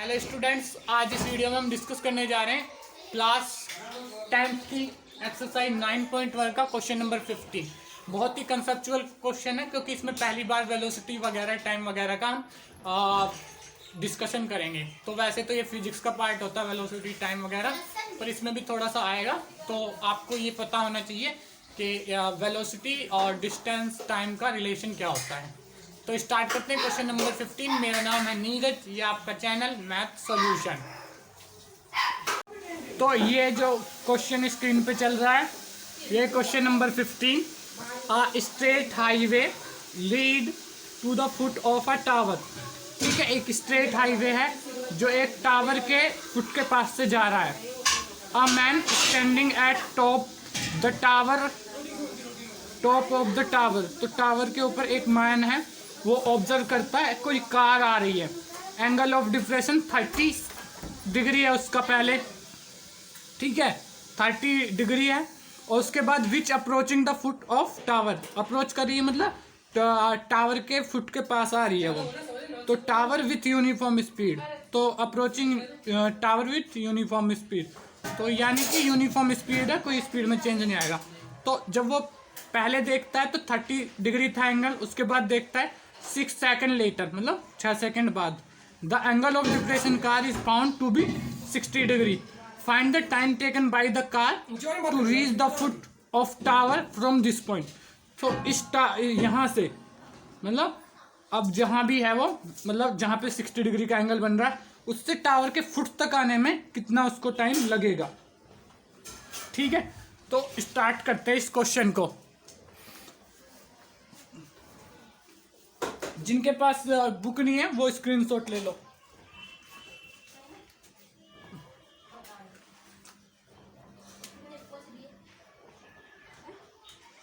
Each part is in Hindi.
हेलो स्टूडेंट्स, आज इस वीडियो में हम डिस्कस करने जा रहे हैं क्लास 10th की एक्सरसाइज 9.1 का क्वेश्चन नंबर 15। बहुत ही कंसेप्चुअल क्वेश्चन है क्योंकि इसमें पहली बार वेलोसिटी वगैरह टाइम वगैरह का हम डिस्कशन करेंगे। तो वैसे तो ये फिजिक्स का पार्ट होता है वेलोसिटी टाइम वगैरह, पर इसमें भी थोड़ा सा आएगा। तो आपको ये पता होना चाहिए कि वेलोसिटी और डिस्टेंस टाइम का रिलेशन क्या होता है। तो स्टार्ट करते हैं क्वेश्चन नंबर 15। मेरा नाम है नीरज, ये आपका चैनल मैथ सॉल्यूशन। तो ये जो क्वेश्चन स्क्रीन पे चल रहा है, ये question number 15। A straight highway lead to the foot of a tower. ठीक है, एक स्ट्रेट हाईवे है जो एक टावर के फुट के पास से जा रहा है। A man standing at top the tower, top of the tower. तो टावर के ऊपर एक मैन है, वो ऑब्जर्व करता है कोई कार आ रही है। एंगल ऑफ डिप्रेशन 30 डिग्री है उसका पहले, ठीक है, 30 डिग्री है। और उसके बाद which approaching the foot of tower, approach कर रही है मतलब टावर के फुट के पास आ रही है वो। तो टावर विथ यूनिफॉर्म स्पीड, तो approaching tower with uniform speed, तो यानी कि यूनिफॉर्म स्पीड है, कोई स्पीड में चेंज नहीं आएगा। तो जब वो पहले देखता है तो 30 डिग्री था एंगल, उसके बाद देखता है 6 सेकेंड लेटर, मतलब 6 सेकेंड बाद the angle of depression car is found to be 60 degree. Find the time taken by the car to reach the foot of tower from this point. तो इस यहाँ से मतलब अब जहाँ भी है वो, मतलब जहाँ पे 60 डिग्री का एंगल बन रहा है, उससे टावर के फुट तक आने में कितना उसको टाइम लगेगा। ठीक है, तो स्टार्ट करते हैं इस क्वेश्चन को। जिनके पास बुक नहीं है वो स्क्रीनशॉट ले लो।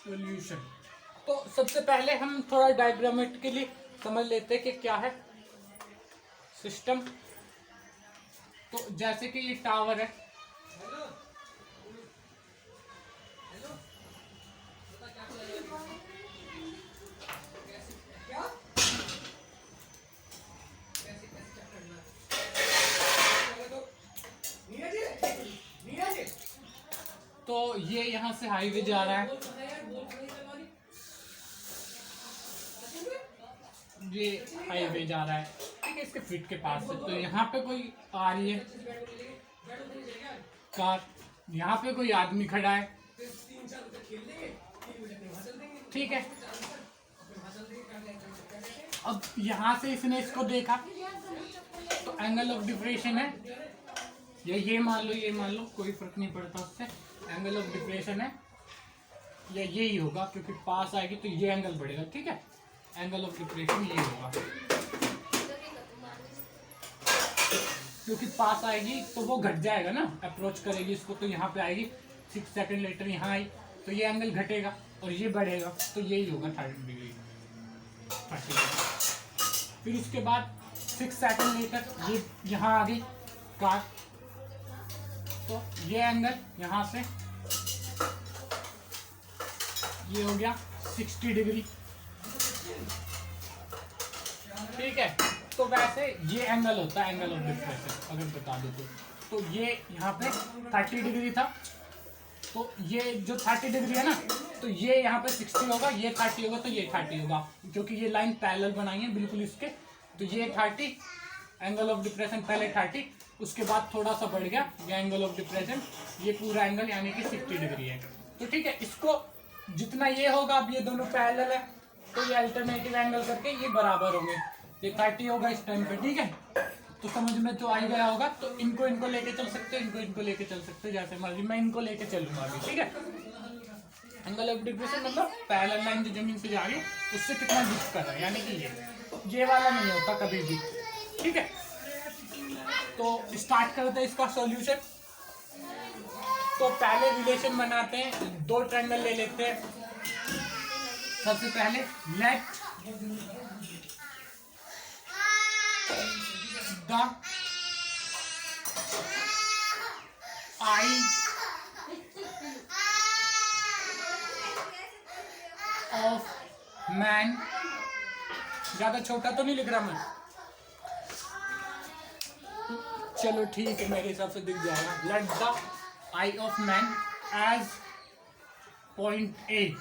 सॉल्यूशन। तो सबसे पहले हम थोड़ा डायग्रामेटिकली समझ लेते हैं कि क्या है सिस्टम। तो जैसे कि ये टावर है, तो ये यहाँ से हाईवे जा रहा है, ये हाईवे जा रहा है, ठीक है, इसके फीट के पास से। तो यहाँ पे कोई आ रही है कार, यहाँ पे कोई आदमी खड़ा है, ठीक है। अब यहाँ से इसने इसको देखा, तो एंगल ऑफ डिप्रेशन है, ये मान लो, ये मान लो, कोई फर्क नहीं पड़ता उससे। एंगल ऑफ डिप्रेशन है या यही होगा, क्योंकि पास आएगी तो ये एंगल बढ़ेगा, ठीक है। एंगल ऑफ डिप्रेशन ये होगा, क्योंकि पास आएगी तो वो घट जाएगा ना, अप्रोच करेगी इसको तो यहाँ पे आएगी, 6 सेकेंड लेटर यहाँ आई तो ये एंगल घटेगा और ये बढ़ेगा, तो यही होगा 30 डिग्री। फिर उसके बाद 6 सेकेंड लेटर ये यहाँ आ गई कार, तो ये एंगल यहाँ से ये हो गया 60 डिग्री, ठीक है। तो वैसे ये एंगल होता है एंगल ऑफ डिप्रेशन, अगर बता दो तो ये यहाँ पे 30 डिग्री था, तो ये जो 30 डिग्री है ना, तो ये यहाँ पे 60 होगा, ये 30 होगा, तो ये 30 होगा, क्योंकि ये लाइन पैरेलल बनाई है बिल्कुल इसके। तो ये 30 एंगल ऑफ डिप्रेशन, पहले 30, उसके बाद थोड़ा सा बढ़ गया ये एंगल ऑफ डिप्रेशन, ये पूरा एंगल यानी कि 60 डिग्री है। तो ठीक है, इसको जितना ये होगा, अब ये दोनों पैरेलल है तो ये अल्टरनेटिव एंगल करके ये बराबर होंगे, ये 30 होगा इस टाइम पे, ठीक है। तो समझ में तो आ ही गया होगा। तो इनको लेके चल सकते हैं, इनको लेके चल सकते हैं, जैसे मर्जी। मैं इनको लेके चलूंगा अभी, ठीक है। एंगल ऑफ डिप्रेशन मतलब पैरेलल लाइन जो जमीन से जा रही है उससे कितना डिप कर रहा है, यानी कि ये वाला नहीं होता कभी भी, ठीक है। तो स्टार्ट करते हैं इसका सॉल्यूशन। तो पहले रिलेशन बनाते हैं, दो ट्रायंगल ले लेते हैं। सबसे पहले late the eye of man, ज्यादा छोटा तो नहीं लिख रहा मैं, चलो ठीक है, मेरे हिसाब से दिख जाएगा। Let the eye of man as point A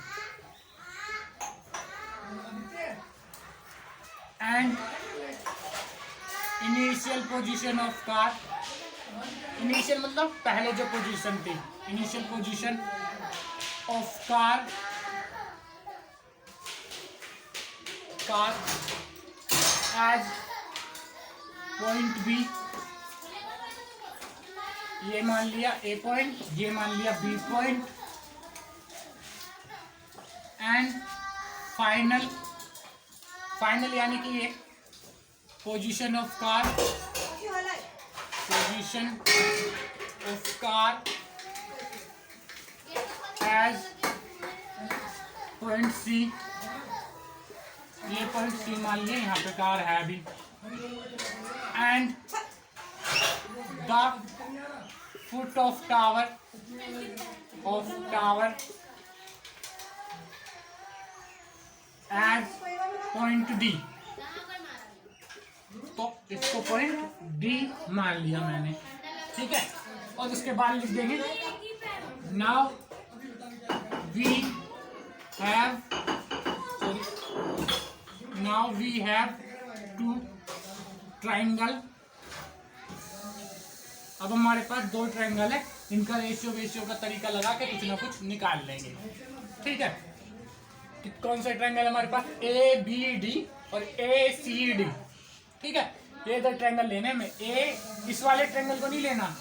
and initial position of car. Initial मतलब पहले जो पोजीशन थी, initial position of car as point B, ये मान लिया ए पॉइंट, ये मान लिया बी पॉइंट, एंड फाइनल यानी कि ये position of car as point C, ये पॉइंट सी मान लिया, यहाँ पे कार है अभी, and the foot of tower as point D. तो इसको पॉइंट डी मान लिया मैंने, ठीक है। और उसके बाद लिख देंगे now we have two triangle. अब हमारे पास दो ट्राइंगल है, इनका रेशियो का तरीका लगा के कुछ ना कुछ निकाल लेंगे, ठीक है। कौन सा ट्राइंगल हमारे पास, ए बी डी और ए सी डी, ठीक है। ये इधर ट्रायंगल लेने में इस वाले ट्रायंगल को नहीं लेना,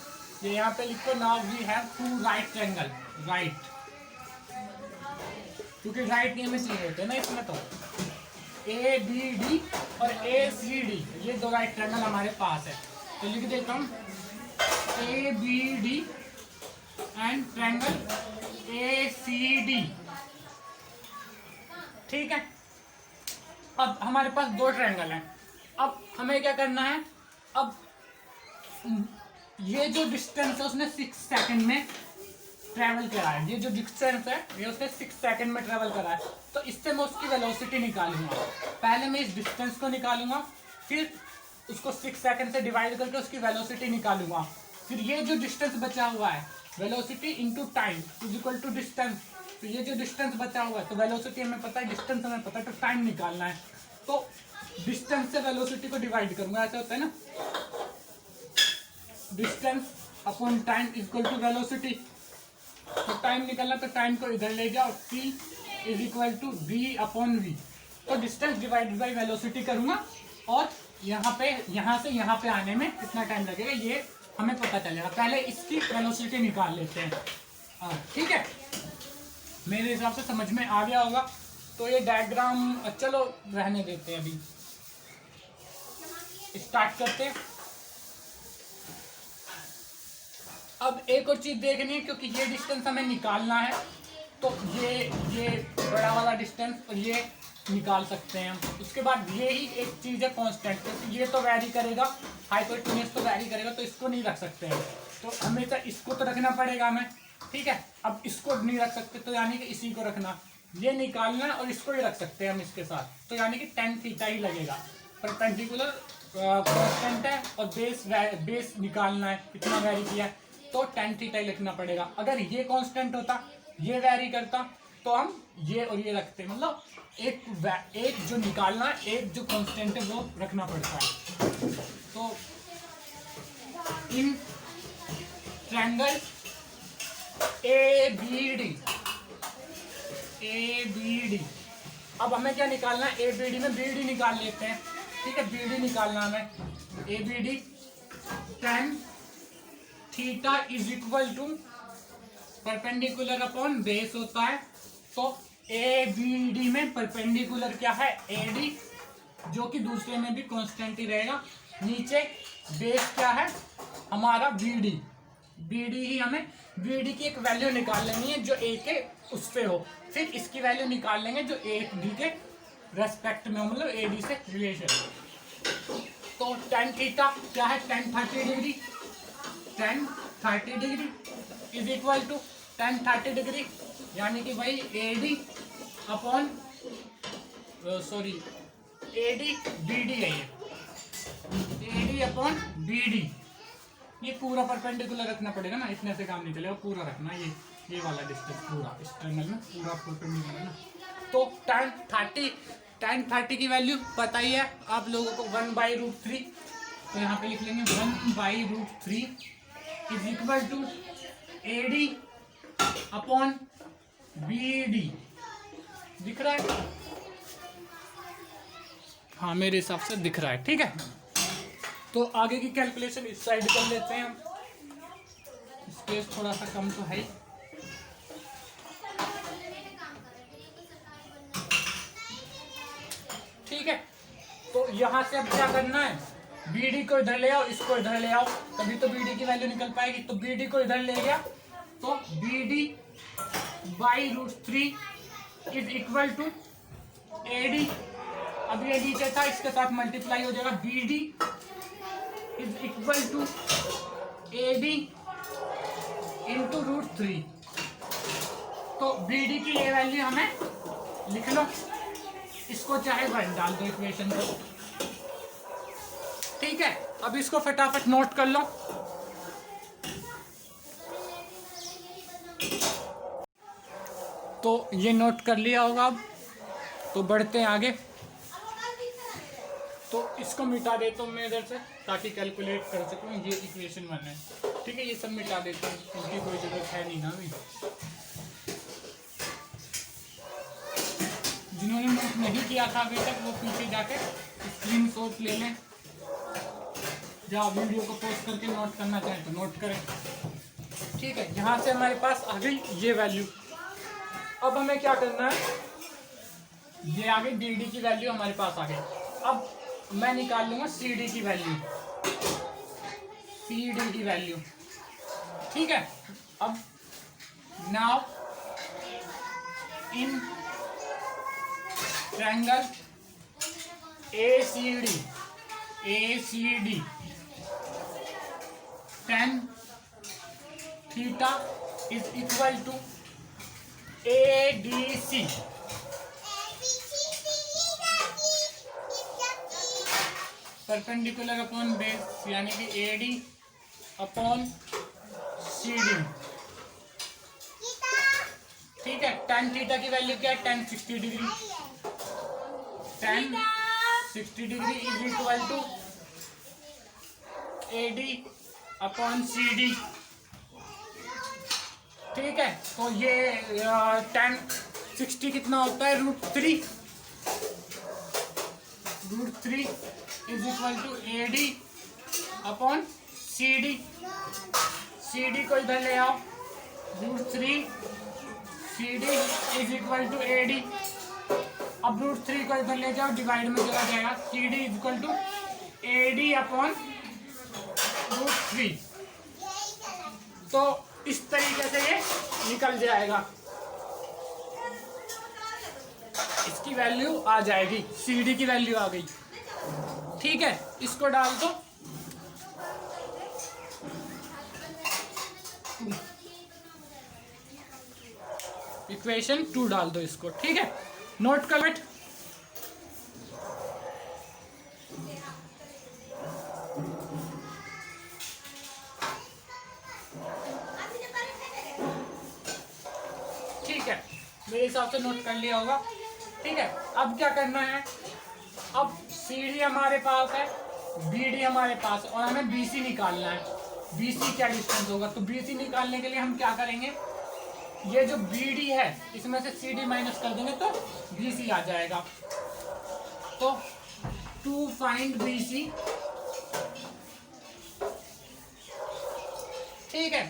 ये यहाँ पे लिखो now we have two right triangle, right, क्योंकि राइट नहीं में चाहिए होते ना इसमें। तो ए बी डी और ए सी डी, ये दो राइट ट्रायंगल हमारे पास है, तो लिख देता हूँ A B D and triangle A C D, ठीक है। अब हमारे पास दो ट्रायंगल हैं, अब हमें क्या करना है, अब ये जो डिस्टेंस है उसने 6 सेकंड में ट्रैवल करा है, ये जो डिस्टेंस है ये उसने 6 सेकंड में ट्रैवल करा है, तो इससे मैं उसकी वेलोसिटी निकालूंगा। पहले मैं इस डिस्टेंस को निकालूंगा, फिर उसको 6 सेकंड से डिवाइड करके उसकी वेलोसिटी निकालूंगा, फिर ये जो डिस्टेंस बचा हुआ है velocity into time is equal to distance, तो ये जो डिस्टेंस बचा हुआ है, तो वेलोसिटी हमें पता है, डिस्टेंस हमें पता है, तो टाइम निकालना है, तो डिस्टेंस से वेलोसिटी को डिवाइड करूंगा, ऐसा होता है ना, distance upon time equal to velocity. तो टाइम निकलना, तो टाइम को इधर ले जाओ, t is equal to v upon v, तो डिस्टेंस डिवाइड बाई वेलोसिटी करूंगा, और यहाँ से यहाँ पे आने में कितना टाइम लगेगा ये हमें पता चलेगा। पहले इसकी वेलोसिटी निकाल लेते हैं, ठीक है। मेरे हिसाब से समझ में आ गया होगा, तो ये डायग्राम चलो रहने देते हैं, अभी स्टार्ट करते हैं। अब एक और चीज देखनी है, क्योंकि ये डिस्टेंस हमें निकालना है, तो ये बड़ा वाला डिस्टेंस और ये निकाल सकते हैं हम। उसके बाद ये ही एक चीज है कांस्टेंट, क्योंकि ये तो वैरी करेगा, हाइपोटेन्यूज तो वैरी करेगा, तो इसको नहीं रख सकते हैं, तो हमेशा इसको तो रखना पड़ेगा हमें, ठीक है। अब इसको नहीं रख सकते, तो यानी कि इसी को रखना, ये निकालना है, और इसको ही रख सकते हैं हम इसके साथ, तो यानी कि tan थीटा ही लगेगा। परपेंडिकुलर कांस्टेंट है और बेस निकालना है, कितना वैरी किया है, तो tan थीटा ही लिखना पड़ेगा। अगर ये कांस्टेंट होता, ये वैरी करता, तो हम ये और ये रखते, मतलब एक जो निकालना है, एक जो कांस्टेंट है वो रखना पड़ता है। तो in triangle A B D, अब हमें क्या निकालना है, ए बी डी में बी डी निकाल लेते हैं, ठीक है। बी डी निकालना हमें, A B D tan theta is equal to perpendicular upon base होता है, तो ए बी डी में परपेंडिकुलर क्या है, ए डी, जो कि दूसरे में भी कांस्टेंट ही रहेगा, नीचे बेस क्या है हमारा बी डी, ही हमें बी डी की एक वैल्यू निकाल लेनी है जो ए के उस पे हो, फिर इसकी वैल्यू निकाल लेंगे जो ए डी के रेस्पेक्ट में हो, मतलब ए डी से रिलेशन। तो tan थीटा क्या है, tan 30 degree, tan 30 degree is equal to tan 30 degree, यानी कि भाई A D upon A D B D है, ये A D upon B D, ये पूरा परपेंडिकुलर रखना पड़ेगा ना, इतने से काम नहीं चलेगा, पूरा रखना ये वाला डिस्टेंस पूरा इस ट्रायंगल में पूरा परपेंडिकुलर ना। तो tan 30 की वैल्यू पता ही है आप लोगों को 1/√3। तो यहाँ पे लिख लेंगे 1/√3 is equal to AD upon BD। दिख रहा है? हाँ मेरे हिसाब से दिख रहा है। ठीक है, तो आगे की कैलकुलेशन इस साइड कर लेते हैं हम। स्पेस थोड़ा सा कम तो है ही। ठीक है, तो यहाँ से अब क्या करना है, BD को इधर ले आओ, इसको इधर ले आओ, तभी तो BD की वैल्यू निकल पाएगी। तो BD को इधर ले गया तो BD/√3 is equal to AD। अब ये नीचे था, इसके साथ मल्टीप्लाई हो जाएगा। BD is equal to AD into √3। तो BD की ये वैल्यू हमें लिख लो, इसको चाहे 1 डाल दो इक्वेशन को। ठीक है, अब इसको फटाफट नोट कर लो। तो ये नोट कर लिया होगा। अब तो बढ़ते हैं आगे। तो इसको मिटा देता हूँ मैं इधर से ताकि कैलकुलेट कर सकूँ। ये इक्वेशन 1 है। ठीक है, ये सब मिटा देता हूँ, इसकी कोई जरूरत है नहीं ना अभी। जिन्होंने नोट नहीं किया था अभी तक वो पीछे जाके स्क्रीनशॉट ले लें, या वीडियो को पॉज करके नोट करना चाहें तो नोट करें। ठीक है, यहाँ से हमारे पास आ गई ये वैल्यू। अब हमें क्या करना है, ये आ गई BD की वैल्यू हमारे पास आ गई। अब मैं निकाल लूंगा CD की वैल्यू, CD की वैल्यू। ठीक है, अब now in triangle ACD tan theta is equal to ADC। Perpendicular upon base यानी कि AD अपॉन CD। ठीक है, tan थीटा की वैल्यू क्या है, tan 60 degree. tan 60 degree is equal to AD upon CD। ठीक है, तो ये tan 60 कितना होता है, √3। √3 is equal to AD upon CD। CD को इधर ले आओ, √3 CD is equal to AD। अब √3 को इधर ले जाओ, डिवाइड में चला जाएगा। CD is equal to AD upon √3। तो इस तरीके से ये निकल जाएगा, इसकी वैल्यू आ जाएगी, CD की वैल्यू आ गई। ठीक है, इसको डाल दो, इक्वेशन 2 डाल दो इसको। ठीक है, नोट कर बेट। ठीक है, मेरे हिसाब से नोट कर लिया होगा। ठीक है, अब क्या करना है, अब CD हमारे पास है, BD हमारे पास है, और हमें BC निकालना है। BC क्या डिस्टेंस होगा, तो BC निकालने के लिए हम क्या करेंगे, ये जो BD है इसमें से CD माइनस कर देंगे तो BC आ जाएगा। तो टू फाइंड BC। ठीक है,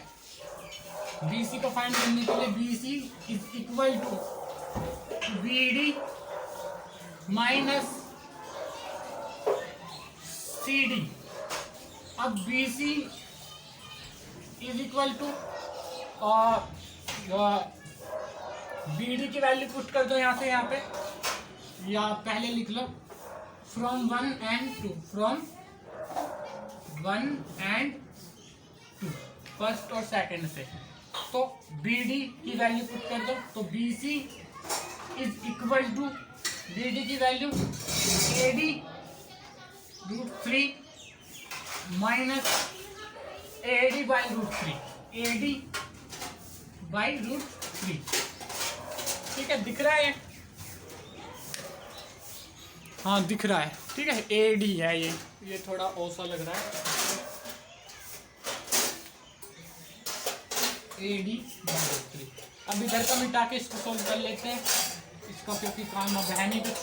BC को फाइंड करने के लिए BC is equal to BD minus CD। अब BC is equal to BD की वैल्यू पुट कर दो यहाँ से यहाँ पे, या पहले लिख लो from 1 and 2, from 1 and 2 first और सेकंड से। तो BD की वैल्यू पुट कर दो, तो BC is equal to BD की value AD √3 minus AD by root three, AD by root three. ठीक है, दिख रहा है? हाँ दिख रहा है। ठीक है, AD है ये थोड़ा ओसा लग रहा है। AD by root three. अब इधर का मिटा के इसको सोल्व कर लेते हैं, इसका क्योंकि काम अब है नहीं कुछ।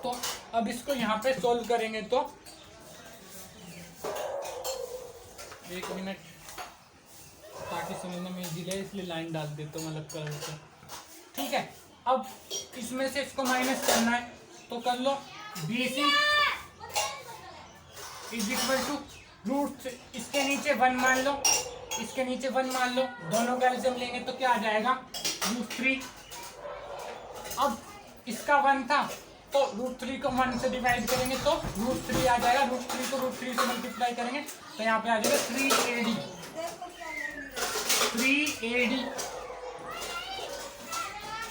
तो अब इसको यहाँ पे सोल्व करेंगे तो 1 मिनट, ताकि समझने में इजी है, इसलिए लाइन डाल देता हूँ, मतलब कर देता हूँ। ठीक है, अब इसमें से इसको माइनस करना है तो कर लो। BC is equal to root, इसके नीचे 1 मान लो, इसके नीचे 1 मान लो, दोनों का एलसीएम लेंगे तो क्या आ जाएगा? रूट 3। अब इसका 1 था तो रूट 3 को 1 से डिवाइड करेंगे तो रूट 3 आ जाएगा। रूट 3 को रूट 3 से मल्टीप्लाई करेंगे तो यहाँ पे आ जाएगा 3AD। 3AD।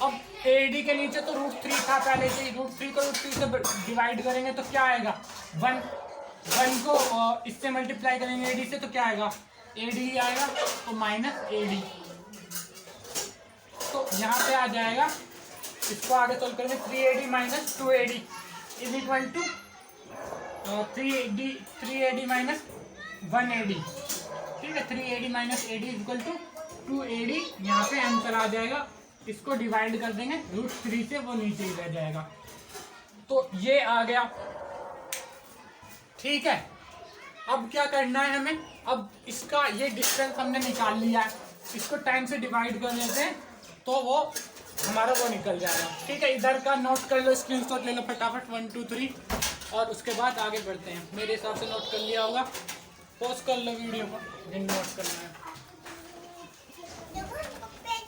अब AD के नीचे तो रूट 3 था पहले से ही, रूट 3 को रूट 3 से डिवाइड करेंगे तो क्या आएगा? 1 को इससे मल्टीप्लाई करेंगे AD से तो क्या आएगा? AD ही आएगा, तो माइनस AD। तो यहाँ पे आ जाएगा, इसको आगे सोल्व करेंगे, 3AD minus 2AD is equal to 3AD minus 1AD। ठीक है, 3AD minus AD is equal to 2AD। यहाँ पे आंसर आ जाएगा, इसको डिवाइड कर देंगे रूट 3 से, वो नीचे ही रह जाएगा। तो ये आ गया। ठीक है, अब क्या करना है हमें? अब इसका ये डिस्टेंस हमने निकाल लिया है, इसको टाइम से डिवाइड कर देते हैं तो वो हमारा वो निकल जाएगा। ठीक है, इधर का नोट कर लो, स्क्रीनशॉट ले लो फटाफट 1 2 3, और उसके बाद आगे बढ़ते हैं। मेरे हिसाब से नोट कर लिया होगा, पॉज कर लो वीडियो को जिन नोट करना है।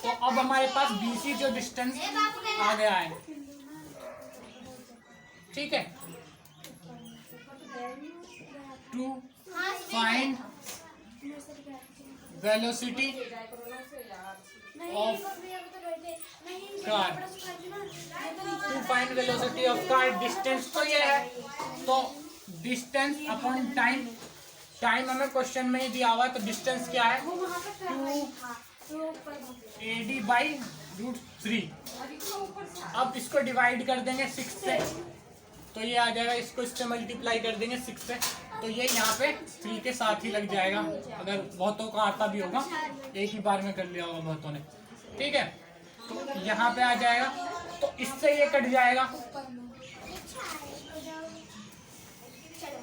तो अब हमारे पास BC जो डिस्टेंस आ गया है। ठीक है, to find velocity of car, to find velocity of car, distance तो ये है, तो डिस्टेंस अपॉन टाइम, टाइम हमें क्वेश्चन में ही दिया हुआ है, तो डिस्टेंस क्या है? 2AD by root 3। अब इसको डिवाइड कर देंगे 6 से, तो ये आ जाएगा, इसको इससे मल्टीप्लाई कर देंगे 6 से, तो ये यहाँ पे 3 के साथ ही लग जाएगा। अगर बहुतों का आता भी होगा, एक ही बार में कर लिया होगा बहुतों ने। ठीक है, तो यहाँ पे आ जाएगा, तो इससे ये कट जाएगा,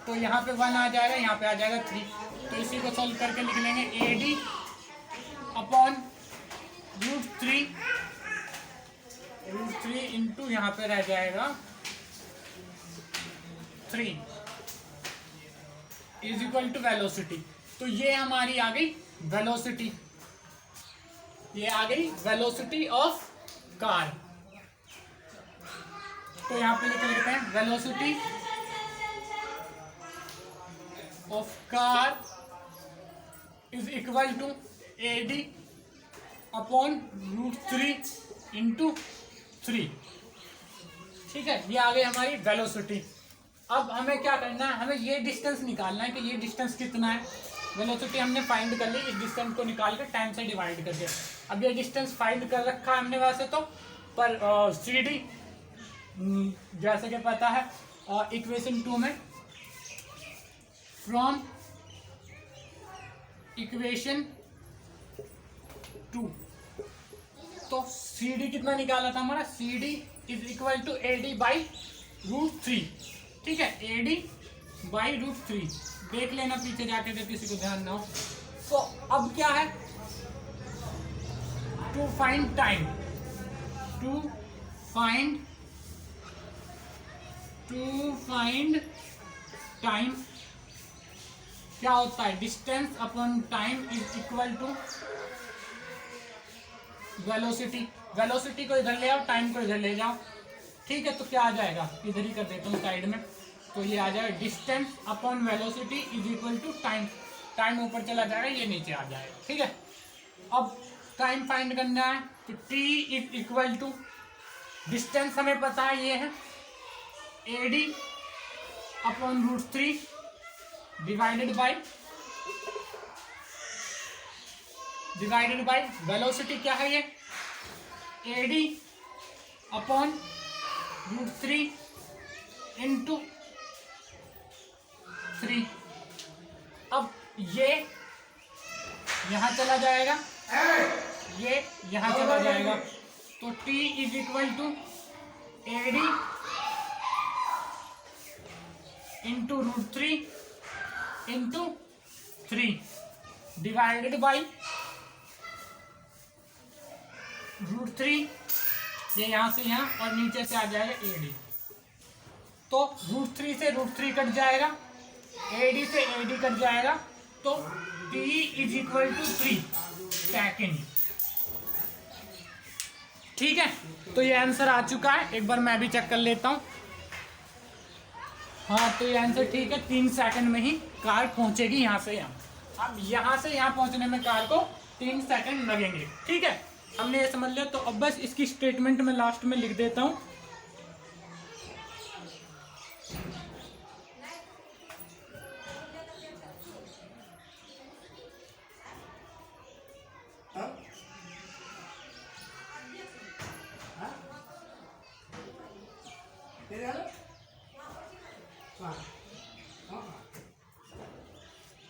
तो यहाँ पे 1 आ जाएगा, यहाँ पे आ जाएगा 3। तो इसी को सोल्व करके लिख लेंगे AD अपॉन रूट 3 इंटू यहाँ पे रह जाएगा 3 इज इक्वल टू वेलोसिटी। तो ये हमारी आ गई वेलोसिटी, ये आ गई वेलोसिटी ऑफ कार। तो यहाँ पे लिख लेते हैं velocity of car is equal to AD upon root 3 into 3। ठीक है, ये आ गई हमारी वेलोसिटी। अब हमें क्या करना है? हमें ये डिस्टेंस निकालना है कि ये डिस्टेंस कितना है। वेलोसिटी हमने फाइंड कर ली, इस डिस्टेंस को निकाल कर टाइम से डिवाइड करके। अब ये डिस्टेंस फाइंड कर रखा है हमने वैसे तो, पर CD जैसे कि पता है इक्वेशन 2 में, फ्रॉम इक्वेशन 2, तो CD कितना निकाला था हमारा? CD is equal to AD by root 3। ठीक है, AD बाई रूट 3, देख लेना पीछे जाके तो किसी को ध्यान ना हो। तो अब क्या है? To find time, to find time क्या होता है? Distance upon time is equal to velocity. Velocity को इधर ले आओ, टाइम को इधर ले जाओ। ठीक है, तो क्या आ जाएगा? इधर ही कर देता हूँ साइड में, तो ये आ जाएगा distance upon velocity is equal to time. Time ऊपर चला जाएगा, ये नीचे आ जाएगा। ठीक है, अब टाइम फाइंड करना है, तो T is equal to, distance हमें पता है ये है AD upon root 3 divided by velocity क्या है ये, एडी अपॉन √3 इंटू 3। अब ये यहां चला जाएगा, ये यहां चला जाएगा, तो T is equal to AD into √3 into 3 divided by √3, ये यहां से यहां और नीचे से आ जाएगा एडी, तो √3 से √3 कट जाएगा, एडी से एडी कट जाएगा, तो T is equal to 3 second. ठीक है, तो ये आंसर आ चुका है, एक बार मैं भी चेक कर लेता हूं। हाँ, तो ये आंसर ठीक है, 3 सेकंड में ही कार पहुंचेगी यहाँ से यहाँ। अब यहाँ से यहाँ पहुंचने में कार को 3 सेकंड लगेंगे। ठीक है, हमने ये समझ लिया। तो अब बस इसकी स्टेटमेंट में लास्ट में लिख देता हूँ।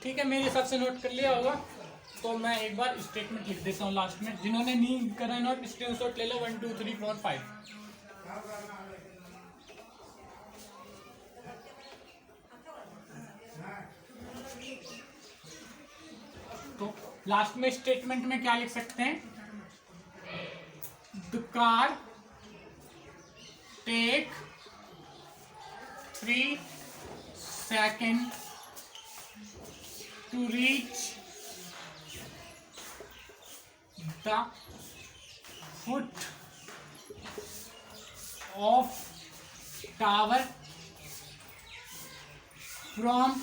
ठीक है, मेरे हिसाब से नोट कर लिया होगा, तो मैं एक बार स्टेटमेंट लिख देता हूँ लास्ट में। जिन्होंने नहीं करा नोट, स्क्रीनशॉट ले लो, 1 2 3 4 5। तो लास्ट में स्टेटमेंट में क्या लिख सकते हैं, the car take 3 second to reach the foot of tower from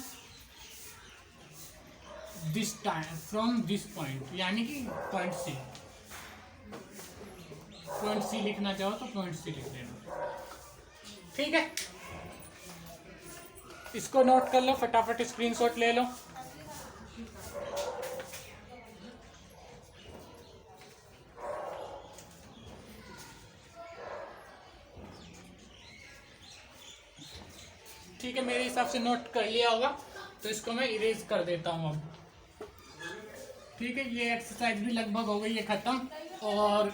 this point, यानी कि पॉइंट सी लिखना चाहो तो पॉइंट सी लिख देना। ठीक है, इसको नोट कर लो, फटाफट स्क्रीनशॉट ले लो। ठीक है, मेरे हिसाब से नोट कर लिया होगा, तो इसको मैं इरेज कर देता हूँ अब। ठीक है, ये एक्सरसाइज भी लगभग हो गई है खत्म, और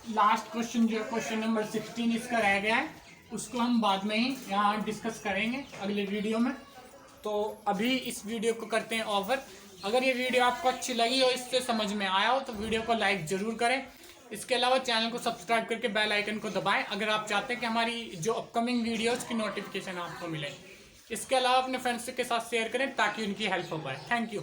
लास्ट क्वेश्चन जो क्वेश्चन नंबर 16 इसका रह गया है, उसको हम बाद में ही यहाँ डिस्कस करेंगे अगले वीडियो में। तो अभी इस वीडियो को करते हैं ओवर। अगर ये वीडियो आपको अच्छी लगी और इससे समझ में आया हो तो वीडियो को लाइक ज़रूर करें। इसके अलावा चैनल को सब्सक्राइब करके बेल आइकन को दबाएं अगर आप चाहते हैं कि हमारी जो अपकमिंग वीडियोज़ की नोटिफिकेशन आपको मिले। इसके अलावा अपने फ्रेंड्स के साथ शेयर करें ताकि उनकी हेल्प हो पाए। Thank you.